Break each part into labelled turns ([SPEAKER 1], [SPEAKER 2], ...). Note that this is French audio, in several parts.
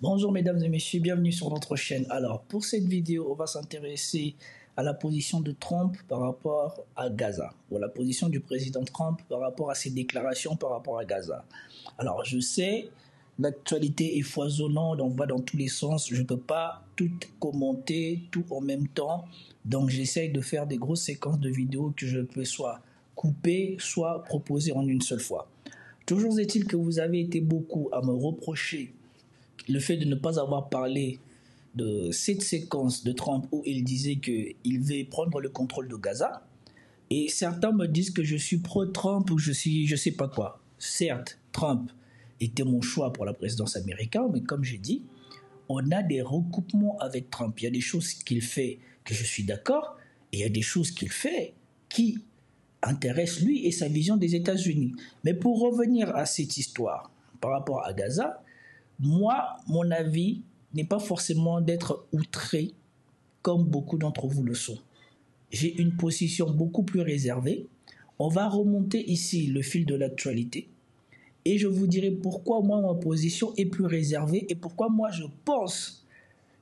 [SPEAKER 1] Bonjour mesdames et messieurs, bienvenue sur notre chaîne. Alors pour cette vidéo, on va s'intéresser à la position de Trump par rapport à Gaza, ou à la position du président Trump par rapport à ses déclarations par rapport à Gaza. Alors je sais, l'actualité est foisonnante, on va dans tous les sens, je ne peux pas tout commenter, tout en même temps, donc j'essaye de faire des grosses séquences de vidéos que je peux soit couper, soit proposer en une seule fois. Toujours est-il que vous avez été beaucoup à me reprocher le fait de ne pas avoir parlé de cette séquence de Trump où il disait qu'il veut prendre le contrôle de Gaza. Et certains me disent que je suis pro-Trump ou je sais pas quoi. Certes, Trump était mon choix pour la présidence américaine, mais comme j'ai dit, on a des recoupements avec Trump. Il y a des choses qu'il fait que je suis d'accord, et il y a des choses qu'il fait qui intéressent lui et sa vision des États-Unis. Mais pour revenir à cette histoire par rapport à Gaza, moi, mon avis n'est pas forcément d'être outré comme beaucoup d'entre vous le sont. J'ai une position beaucoup plus réservée. On va remonter ici le fil de l'actualité et je vous dirai pourquoi moi, ma position est plus réservée et pourquoi moi, je pense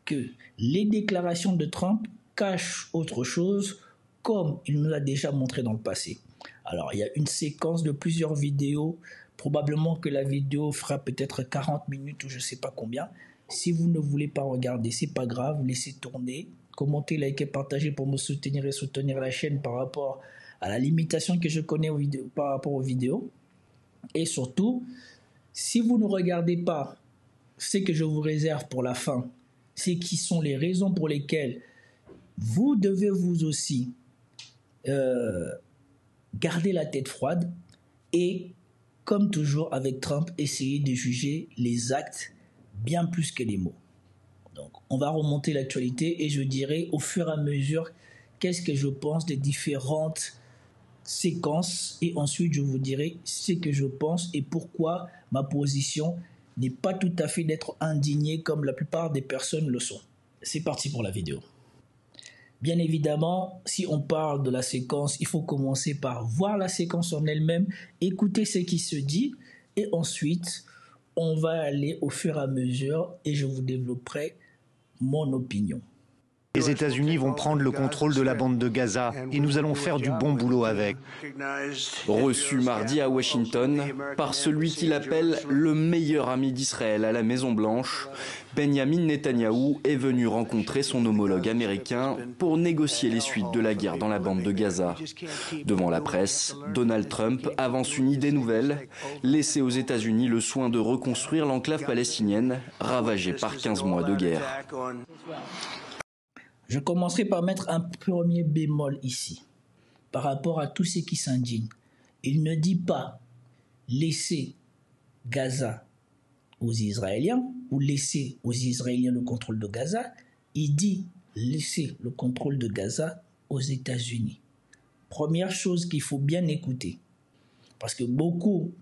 [SPEAKER 1] que les déclarations de Trump cachent autre chose comme il nous l'a déjà montré dans le passé. Alors, il y a une séquence de plusieurs vidéos. Probablement que la vidéo fera peut-être 40 minutes ou je ne sais pas combien. Si vous ne voulez pas regarder, c'est pas grave, laissez tourner. Commentez, likez, partagez pour me soutenir et soutenir la chaîne par rapport à la limitation que je connais par rapport aux vidéos. Et surtout, si vous ne regardez pas ce que je vous réserve pour la fin, c'est qui sont les raisons pour lesquelles vous devez vous aussi garder la tête froide et comme toujours avec Trump, essayer de juger les actes bien plus que les mots. Donc, on va remonter l'actualité et je dirai au fur et à mesure qu'est-ce que je pense des différentes séquences et ensuite je vous dirai ce que je pense et pourquoi ma position n'est pas tout à fait d'être indignée comme la plupart des personnes le sont. C'est parti pour la vidéo. Bien évidemment, si on parle de la séquence, il faut commencer par voir la séquence en elle-même, écouter ce qui se dit, et ensuite, on va aller au fur et à mesure et je vous développerai mon opinion.
[SPEAKER 2] Les États-Unis vont prendre le contrôle de la bande de Gaza et nous allons faire du bon boulot avec.
[SPEAKER 3] Reçu mardi à Washington par celui qu'il appelle le meilleur ami d'Israël à la Maison-Blanche, Benjamin Netanyahou est venu rencontrer son homologue américain pour négocier les suites de la guerre dans la bande de Gaza. Devant la presse, Donald Trump avance une idée nouvelle, laisser aux États-Unis le soin de reconstruire l'enclave palestinienne ravagée par 15 mois de guerre.
[SPEAKER 1] Je commencerai par mettre un premier bémol ici, par rapport à tous ceux qui s'indignent. Il ne dit pas laisser Gaza aux Israéliens ou laisser aux Israéliens le contrôle de Gaza. Il dit laisser le contrôle de Gaza aux États-Unis. Première chose qu'il faut bien écouter, parce que beaucoup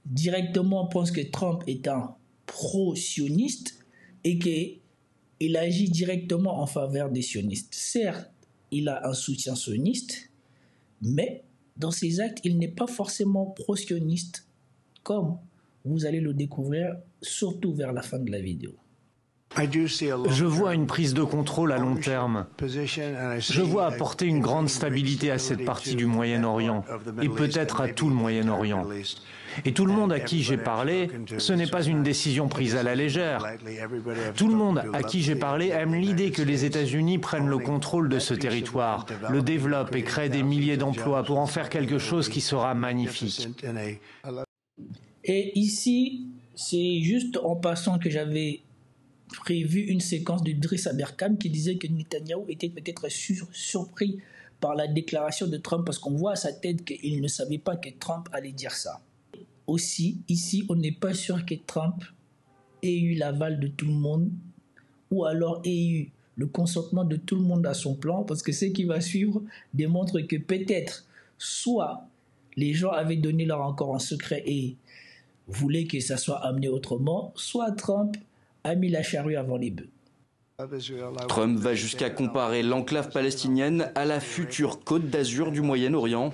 [SPEAKER 1] directement pensent que Trump est un pro-sioniste et qu'il agit directement en faveur des sionistes. Certes, il a un soutien sioniste, mais dans ses actes, il n'est pas forcément pro-sioniste, comme vous allez le découvrir, surtout vers la fin de la vidéo.
[SPEAKER 2] Je vois une prise de contrôle à long terme. Je vois apporter une grande stabilité à cette partie du Moyen-Orient, et peut-être à tout le Moyen-Orient. Et tout le monde à qui j'ai parlé, ce n'est pas une décision prise à la légère. Tout le monde à qui j'ai parlé aime l'idée que les États-Unis prennent le contrôle de ce territoire, le développent et créent des milliers d'emplois pour en faire quelque chose qui sera magnifique.
[SPEAKER 1] Et ici, c'est juste en passant que j'avais prévu une séquence de Driss Aberkan qui disait que Netanyahou était peut-être surpris par la déclaration de Trump parce qu'on voit à sa tête qu'il ne savait pas que Trump allait dire ça. Aussi, ici, on n'est pas sûr que Trump ait eu l'aval de tout le monde ou alors ait eu le consentement de tout le monde à son plan parce que ce qui va suivre démontre que peut-être soit les gens avaient donné leur accord en secret et voulaient que ça soit amené autrement, soit Trump a mis la charrue avant les bœufs.
[SPEAKER 3] Trump va jusqu'à comparer l'enclave palestinienne à la future Côte d'Azur du Moyen-Orient.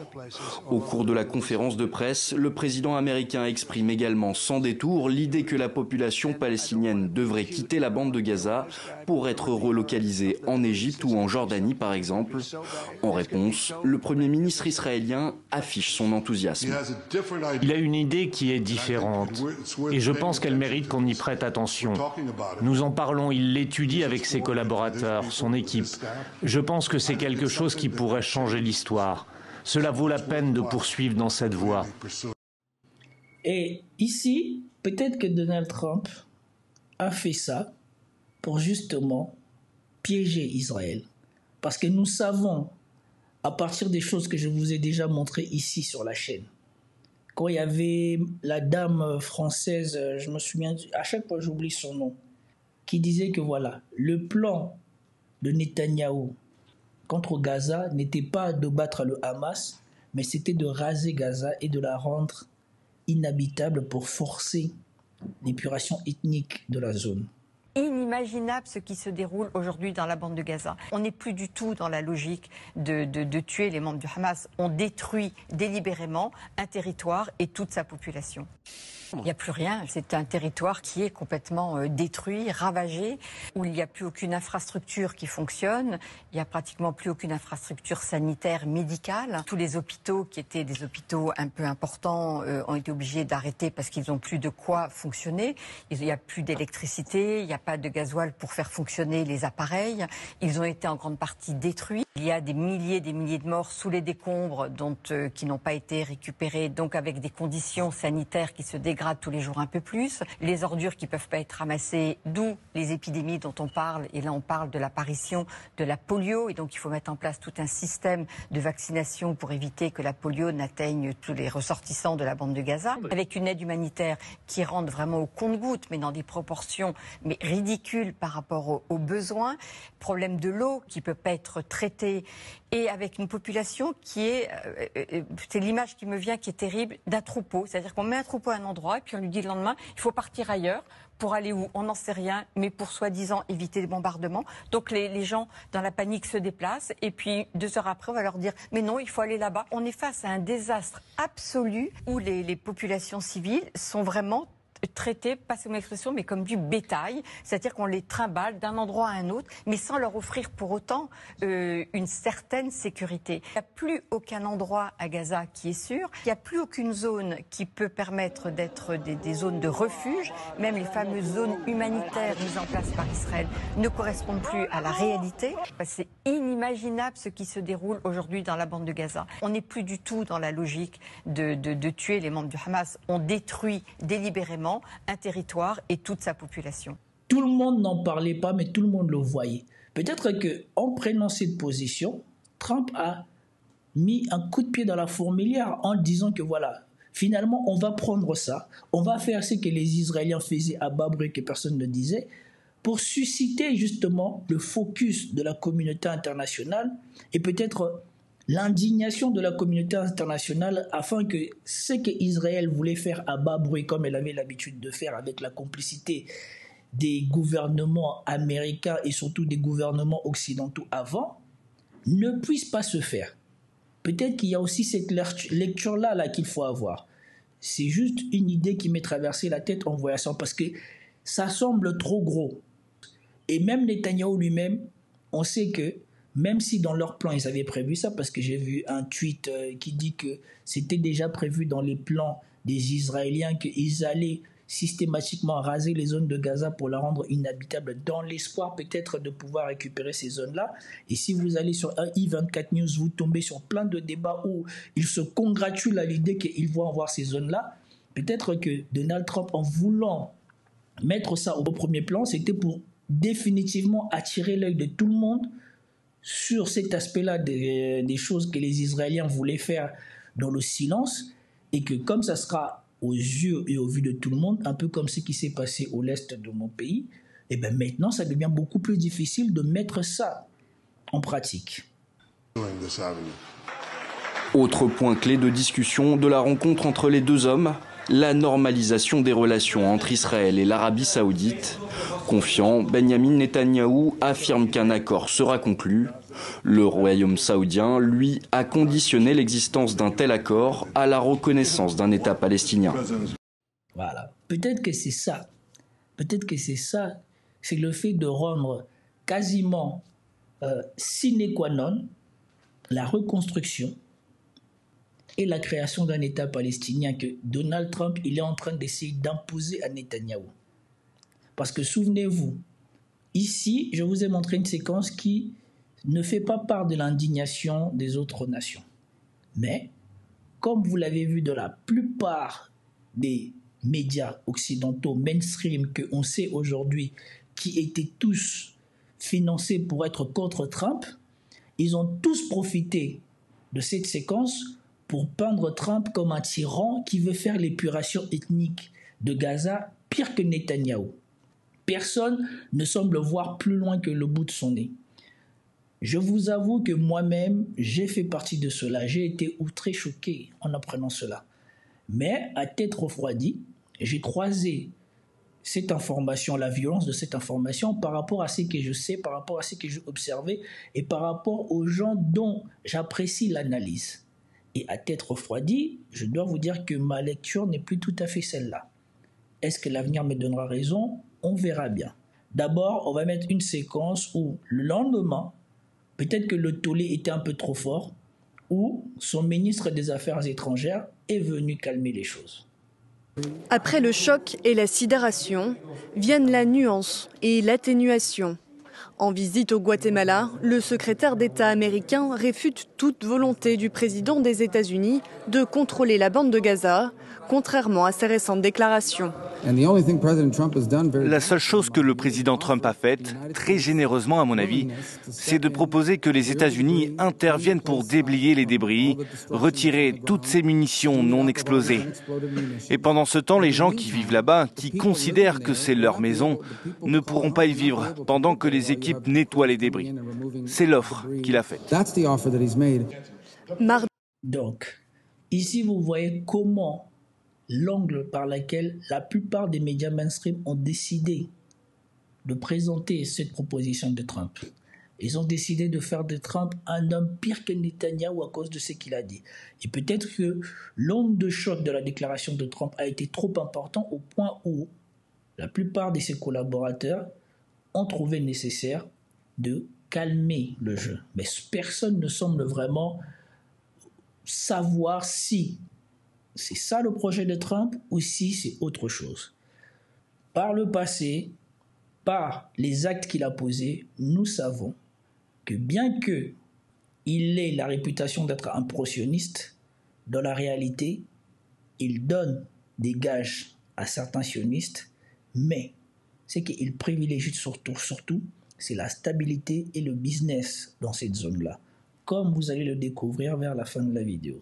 [SPEAKER 3] Au cours de la conférence de presse, le président américain exprime également sans détour l'idée que la population palestinienne devrait quitter la bande de Gaza pour être relocalisée en Égypte ou en Jordanie par exemple. En réponse, le Premier ministre israélien affiche son enthousiasme.
[SPEAKER 2] Il a une idée qui est différente et je pense qu'elle mérite qu'on y prête attention. Nous en parlons, il l'étudie avec ses collaborateurs, son équipe. Je pense que c'est quelque chose qui pourrait changer l'histoire. Cela vaut la peine de poursuivre dans cette voie.
[SPEAKER 1] Et ici, peut-être que Donald Trump a fait ça pour justement piéger Israël. Parce que nous savons, à partir des choses que je vous ai déjà montrées ici sur la chaîne, quand il y avait la dame française, je me souviens, à chaque fois j'oublie son nom, qui disait que voilà, le plan de Netanyahou contre Gaza n'était pas de battre le Hamas, mais c'était de raser Gaza et de la rendre inhabitable pour forcer l'épuration ethnique de la zone.
[SPEAKER 4] Inimaginable ce qui se déroule aujourd'hui dans la bande de Gaza. On n'est plus du tout dans la logique de tuer les membres du Hamas. On détruit délibérément un territoire et toute sa population. Il n'y a plus rien. C'est un territoire qui est complètement détruit, ravagé, où il n'y a plus aucune infrastructure qui fonctionne. Il n'y a pratiquement plus aucune infrastructure sanitaire, médicale. Tous les hôpitaux qui étaient des hôpitaux un peu importants ont été obligés d'arrêter parce qu'ils n'ont plus de quoi fonctionner. Il n'y a plus d'électricité, il n'y a pas de gasoil pour faire fonctionner les appareils. Ils ont été en grande partie détruits. Il y a des milliers de morts sous les décombres qui n'ont pas été récupérés, donc avec des conditions sanitaires qui se dégradent tous les jours un peu plus. Les ordures qui ne peuvent pas être ramassées, d'où les épidémies dont on parle. Et là, on parle de l'apparition de la polio. Et donc, il faut mettre en place tout un système de vaccination pour éviter que la polio n'atteigne tous les ressortissants de la bande de Gaza. Avec une aide humanitaire qui rentre vraiment au compte-gouttes, mais dans des proportions ridicules par rapport aux besoins. Problème de l'eau qui ne peut pas être traitée. Et avec une population qui est, c'est l'image qui me vient qui est terrible, d'un troupeau. C'est-à-dire qu'on met un troupeau à un endroit et puis on lui dit le lendemain, il faut partir ailleurs. Pour aller où? On n'en sait rien, mais pour soi-disant éviter les bombardements. Donc les gens, dans la panique, se déplacent. Et puis 2 heures après, on va leur dire, mais non, il faut aller là-bas. On est face à un désastre absolu où les populations civiles sont vraiment traités, passez mon expression, mais comme du bétail, c'est-à-dire qu'on les trimballe d'un endroit à un autre, mais sans leur offrir pour autant une certaine sécurité. Il n'y a plus aucun endroit à Gaza qui est sûr, il n'y a plus aucune zone qui peut permettre d'être des zones de refuge, même les fameuses zones humanitaires mises en place par Israël ne correspondent plus à la réalité. C'est inimaginable ce qui se déroule aujourd'hui dans la bande de Gaza. On n'est plus du tout dans la logique de tuer les membres du Hamas, on détruit délibérément un territoire et toute sa population.
[SPEAKER 1] Tout le monde n'en parlait pas, mais tout le monde le voyait. Peut-être qu'en prenant cette position, Trump a mis un coup de pied dans la fourmilière en disant que voilà, finalement, on va prendre ça, on va faire ce que les Israéliens faisaient à bas bruit que personne ne disait, pour susciter justement le focus de la communauté internationale et peut-être l'indignation de la communauté internationale afin que ce qu'Israël voulait faire à bas bruit, comme elle avait l'habitude de faire avec la complicité des gouvernements américains et surtout des gouvernements occidentaux avant, ne puisse pas se faire. Peut-être qu'il y a aussi cette lecture-là qu'il faut avoir. C'est juste une idée qui m'est traversée la tête en voyant ça, parce que ça semble trop gros. Et même Netanyahou lui-même, on sait que même si dans leur plan, ils avaient prévu ça, parce que j'ai vu un tweet qui dit que c'était déjà prévu dans les plans des Israéliens qu'ils allaient systématiquement raser les zones de Gaza pour la rendre inhabitable, dans l'espoir peut-être de pouvoir récupérer ces zones-là. Et si vous allez sur i24 News, vous tombez sur plein de débats où ils se congratulent à l'idée qu'ils vont avoir ces zones-là. Peut-être que Donald Trump, en voulant mettre ça au premier plan, c'était pour définitivement attirer l'œil de tout le monde sur cet aspect-là des choses que les Israéliens voulaient faire dans le silence, et que comme ça sera aux yeux et au vu de tout le monde, un peu comme ce qui s'est passé au l'est de mon pays, et bien maintenant ça devient beaucoup plus difficile de mettre ça en pratique.
[SPEAKER 3] Autre point clé de discussion de la rencontre entre les deux hommes, la normalisation des relations entre Israël et l'Arabie Saoudite. Confiant, Benyamin Netanyahou affirme qu'un accord sera conclu. Le royaume saoudien, lui, a conditionné l'existence d'un tel accord à la reconnaissance d'un État palestinien.
[SPEAKER 1] Voilà. Peut-être que c'est ça. C'est le fait de rendre quasiment sine qua non la reconstruction et la création d'un État palestinien que Donald Trump il est en train d'essayer d'imposer à Netanyahou. Parce que souvenez-vous, ici, je vous ai montré une séquence qui ne fait pas part de l'indignation des autres nations. Mais, comme vous l'avez vu de la plupart des médias occidentaux mainstream qu'on sait aujourd'hui qui étaient tous financés pour être contre Trump, ils ont tous profité de cette séquence pour peindre Trump comme un tyran qui veut faire l'épuration ethnique de Gaza pire que Netanyahou. Personne ne semble voir plus loin que le bout de son nez. Je vous avoue que moi-même, j'ai fait partie de cela. J'ai été outré, choqué en apprenant cela. Mais à tête refroidie, j'ai croisé cette information, la violence de cette information par rapport à ce que je sais, par rapport à ce que j'ai observé et par rapport aux gens dont j'apprécie l'analyse. Et à tête refroidie, je dois vous dire que ma lecture n'est plus tout à fait celle-là. Est-ce que l'avenir me donnera raison ? On verra bien. D'abord, on va mettre une séquence où le lendemain, peut-être que le tollé était un peu trop fort, où son ministre des Affaires étrangères est venu calmer les choses.
[SPEAKER 5] Après le choc et la sidération, viennent la nuance et l'atténuation. En visite au Guatemala, le secrétaire d'État américain réfute toute volonté du président des États-Unis de contrôler la bande de Gaza, contrairement à ses récentes déclarations.
[SPEAKER 6] La seule chose que le président Trump a faite, très généreusement à mon avis, c'est de proposer que les États-Unis interviennent pour déblayer les débris, retirer toutes ces munitions non explosées. Et pendant ce temps, les gens qui vivent là-bas, qui considèrent que c'est leur maison, ne pourront pas y vivre pendant que les équipes nettoient les débris. C'est l'offre qu'il a faite.
[SPEAKER 1] Donc, ici vous voyez comment l'angle par lequel la plupart des médias mainstream ont décidé de présenter cette proposition de Trump. Ils ont décidé de faire de Trump un homme pire que Netanyahou à cause de ce qu'il a dit. Et peut-être que l'onde de choc de la déclaration de Trump a été trop important au point où la plupart de ses collaborateurs ont trouvé nécessaire de calmer le jeu. Mais personne ne semble vraiment savoir si c'est ça le projet de Trump ou si c'est autre chose. Par le passé, par les actes qu'il a posés, nous savons que bien qu'il ait la réputation d'être un pro-sioniste, dans la réalité, il donne des gages à certains sionistes, mais ce qu'il privilégie surtout, c'est la stabilité et le business dans cette zone-là, comme vous allez le découvrir vers la fin de la vidéo.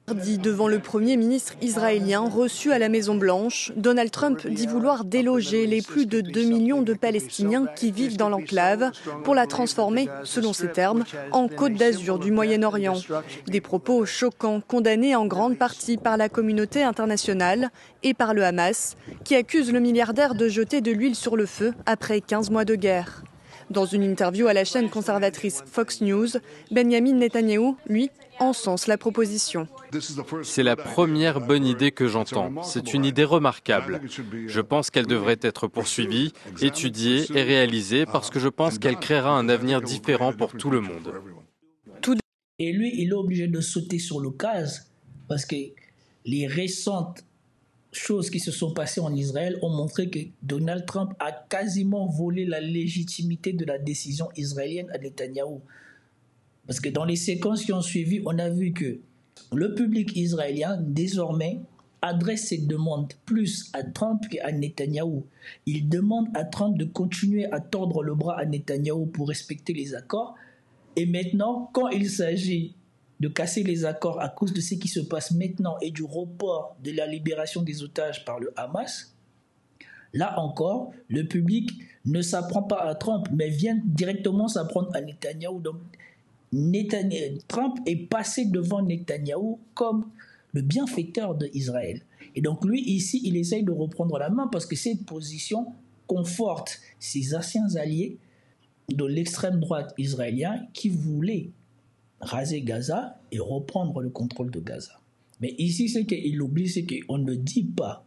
[SPEAKER 5] Mardi, devant le Premier ministre israélien reçu à la Maison-Blanche, Donald Trump dit vouloir déloger les plus de 2 millions de Palestiniens qui vivent dans l'enclave pour la transformer, selon ses termes, en Côte d'Azur du Moyen-Orient. Des propos choquants condamnés en grande partie par la communauté internationale et par le Hamas, qui accuse le milliardaire de jeter de l'huile sur le feu après 15 mois de guerre. Dans une interview à la chaîne conservatrice Fox News, Benyamin Netanyahou, lui, encense la proposition.
[SPEAKER 7] C'est la première bonne idée que j'entends. C'est une idée remarquable. Je pense qu'elle devrait être poursuivie, étudiée et réalisée parce que je pense qu'elle créera un avenir différent pour tout le monde.
[SPEAKER 1] Et lui, il est obligé de sauter sur l'occasion parce que les récentes choses qui se sont passées en Israël ont montré que Donald Trump a quasiment volé la légitimité de la décision israélienne à Netanyahou. Parce que dans les séquences qui ont suivi, on a vu que le public israélien, désormais, adresse ses demandes plus à Trump qu'à Netanyahou. Il demande à Trump de continuer à tordre le bras à Netanyahou pour respecter les accords. Et maintenant, quand il s'agit de casser les accords à cause de ce qui se passe maintenant et du report de la libération des otages par le Hamas, là encore, le public ne s'apprend pas à Trump, mais vient directement s'apprendre à Netanyahou. Donc, Trump est passé devant Netanyahou comme le bienfaiteur d'Israël. Et donc lui, ici, il essaye de reprendre la main parce que cette position conforte ses anciens alliés de l'extrême droite israélienne qui voulaient raser Gaza et reprendre le contrôle de Gaza. Mais ici, ce qu'il oublie, c'est qu'on ne dit pas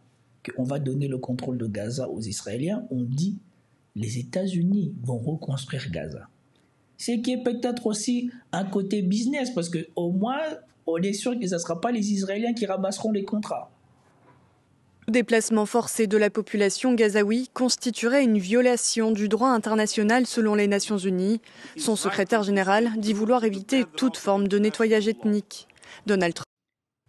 [SPEAKER 1] qu'on va donner le contrôle de Gaza aux Israéliens, on dit les États-Unis vont reconstruire Gaza. Ce qui est peut-être aussi un côté business, parce qu'au moins, on est sûr que ce ne sera pas les Israéliens qui ramasseront les contrats.
[SPEAKER 5] Le déplacement forcé de la population gazaoui constituerait une violation du droit international selon les Nations Unies. Son secrétaire général dit vouloir éviter toute forme de nettoyage ethnique. Donald Trump.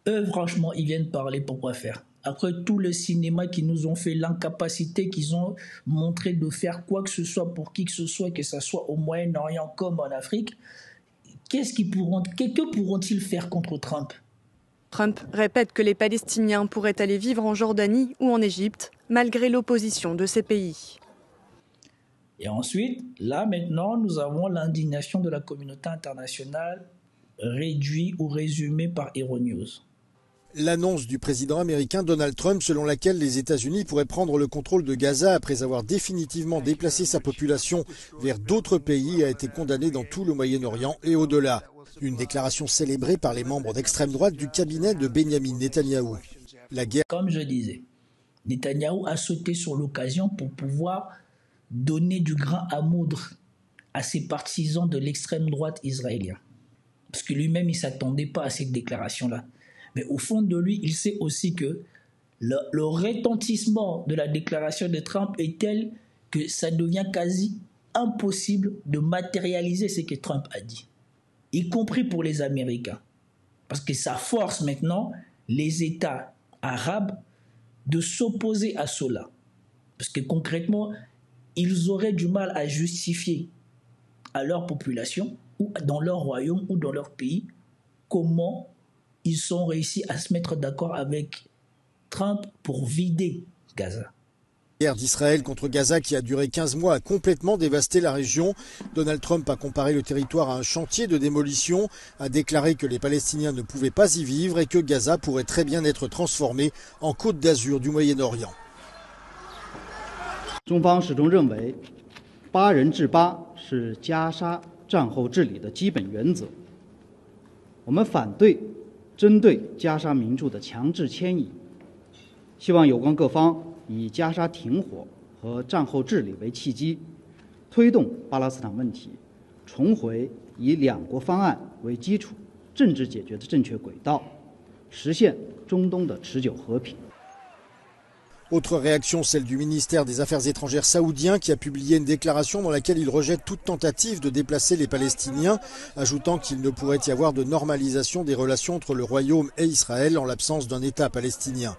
[SPEAKER 1] Eux, franchement, ils viennent parler pour quoi faire. Après tout le cinéma qu'ils nous ont fait, l'incapacité qu'ils ont montré de faire quoi que ce soit pour qui que ce soit au Moyen-Orient comme en Afrique, que pourront-ils faire contre Trump ?
[SPEAKER 5] Trump répète que les Palestiniens pourraient aller vivre en Jordanie ou en Égypte, malgré l'opposition de ces pays.
[SPEAKER 1] Et ensuite, là maintenant, nous avons l'indignation de la communauté internationale réduite ou résumée par Euronews.
[SPEAKER 8] L'annonce du président américain Donald Trump selon laquelle les États-Unis pourraient prendre le contrôle de Gaza après avoir définitivement déplacé sa population vers d'autres pays a été condamnée dans tout le Moyen-Orient et au-delà. Une déclaration célébrée par les membres d'extrême droite du cabinet de Benyamin Netanyahou. La guerre...
[SPEAKER 1] Comme je disais, Netanyahou a sauté sur l'occasion pour pouvoir donner du grain à moudre à ses partisans de l'extrême droite israélienne. Parce que lui-même, il ne s'attendait pas à cette déclaration-là. Mais au fond de lui, il sait aussi que le retentissement de la déclaration de Trump est tel que ça devient quasi impossible de matérialiser ce que Trump a dit, y compris pour les Américains. Parce que ça force maintenant les États arabes de s'opposer à cela. Parce que concrètement, ils auraient du mal à justifier à leur population, ou dans leur royaume, ou dans leur pays, comment ils ont réussi à se mettre d'accord avec Trump pour vider Gaza.
[SPEAKER 8] La guerre d'Israël contre Gaza qui a duré 15 mois a complètement dévasté la région. Donald Trump a comparé le territoire à un chantier de démolition, a déclaré que les Palestiniens ne pouvaient pas y vivre et que Gaza pourrait très bien être transformé en Côte d'Azur du Moyen-Orient.
[SPEAKER 9] 中方始终认为，8人制8是加沙战后治理的基本原则。我们反对针对加沙民众的强制迁移，希望有关各方以加沙停火和战后治理为契机，推动巴勒斯坦问题重回以两国方案为基础政治解决的正确轨道，实现中东的持久和平。
[SPEAKER 8] Autre réaction, celle du ministère des Affaires étrangères saoudien qui a publié une déclaration dans laquelle il rejette toute tentative de déplacer les Palestiniens, ajoutant qu'il ne pourrait y avoir de normalisation des relations entre le Royaume et Israël en l'absence d'un État palestinien.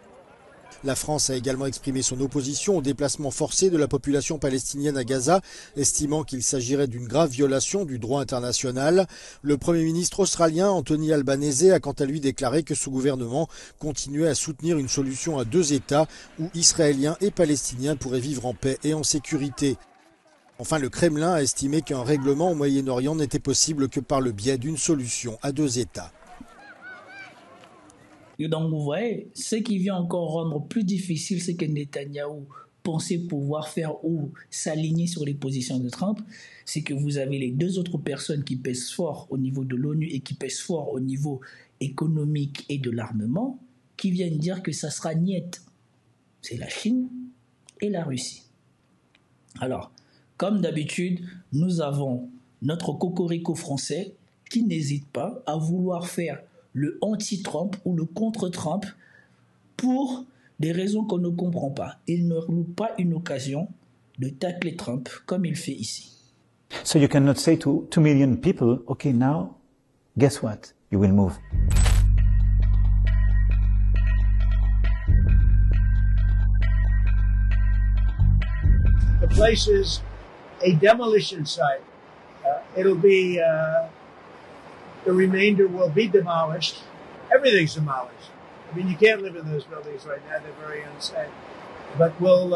[SPEAKER 8] La France a également exprimé son opposition au déplacement forcé de la population palestinienne à Gaza, estimant qu'il s'agirait d'une grave violation du droit international. Le Premier ministre australien Anthony Albanese a quant à lui déclaré que son gouvernement continuait à soutenir une solution à 2 États où Israéliens et Palestiniens pourraient vivre en paix et en sécurité. Enfin, le Kremlin a estimé qu'un règlement au Moyen-Orient n'était possible que par le biais d'une solution à 2 États.
[SPEAKER 1] Et donc, vous voyez, ce qui vient encore rendre plus difficile, c'est que Netanyahou pensait pouvoir faire ou s'aligner sur les positions de Trump, c'est que vous avez les 2 autres personnes qui pèsent fort au niveau de l'ONU et qui pèsent fort au niveau économique et de l'armement, qui viennent dire que ça sera niet. C'est la Chine et la Russie. Alors, comme d'habitude, nous avons notre cocorico français qui n'hésite pas à vouloir faire le anti-Trump ou le contre-Trump pour des raisons qu'on ne comprend pas. Il ne loupe pas une occasion de tacler Trump comme il fait ici.
[SPEAKER 10] So you cannot say to 2 million people, okay, now, guess what? You will move.
[SPEAKER 11] The place is a demolition site. It'll be... The remainder will be demolished. Everything's demolished. I mean, you can't live in those buildings right now. They're very unsafe. But we'll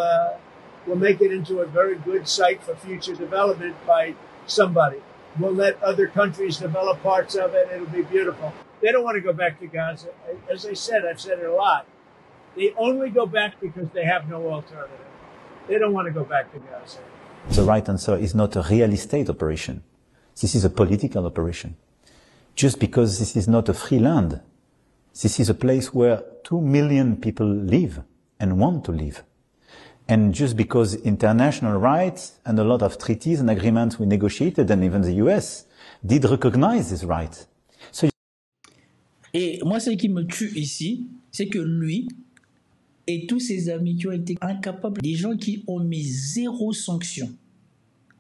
[SPEAKER 11] make it into a very good site for future development by somebody. We'll let other countries develop parts of it. It'll be beautiful. They don't want to go back to Gaza. As I said, I've said it a lot. They only go back because they have no alternative. They don't want to go back to Gaza.
[SPEAKER 10] The right answer is not a real estate operation. This is a political operation. Just because this is not a free land, this is a place where 2 million people live and want to live. And just because international rights and a lot of treaties and agreements we negotiated, and even the US, did recognize this right.
[SPEAKER 1] Et moi, ce qui me tue ici, c'est que lui et tous ses amis qui ont été incapables, des gens qui ont mis 0 sanction,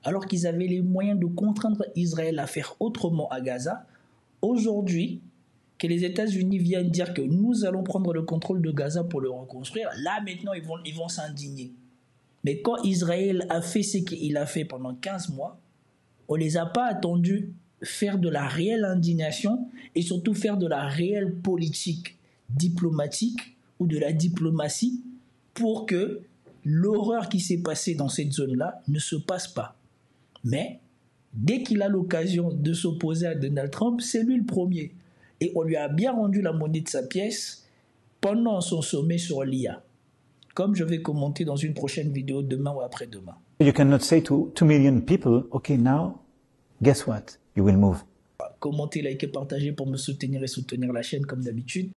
[SPEAKER 1] alors qu'ils avaient les moyens de contraindre Israël à faire autrement à Gaza, aujourd'hui, que les États-Unis viennent dire que nous allons prendre le contrôle de Gaza pour le reconstruire, là maintenant ils vont s'indigner. Mais quand Israël a fait ce qu'il a fait pendant 15 mois, on ne les a pas attendus faire de la réelle indignation et surtout faire de la réelle politique diplomatique ou de la diplomatie pour que l'horreur qui s'est passée dans cette zone-là ne se passe pas. Mais dès qu'il a l'occasion de s'opposer à Donald Trump, c'est lui le premier. Et on lui a bien rendu la monnaie de sa pièce pendant son sommet sur l'IA. Comme je vais commenter dans une prochaine vidéo demain ou après-demain.
[SPEAKER 10] You cannot say to 2 million people, okay, now, guess what? You will move.
[SPEAKER 1] Commentez, likez, partagez pour me soutenir et soutenir la chaîne comme d'habitude.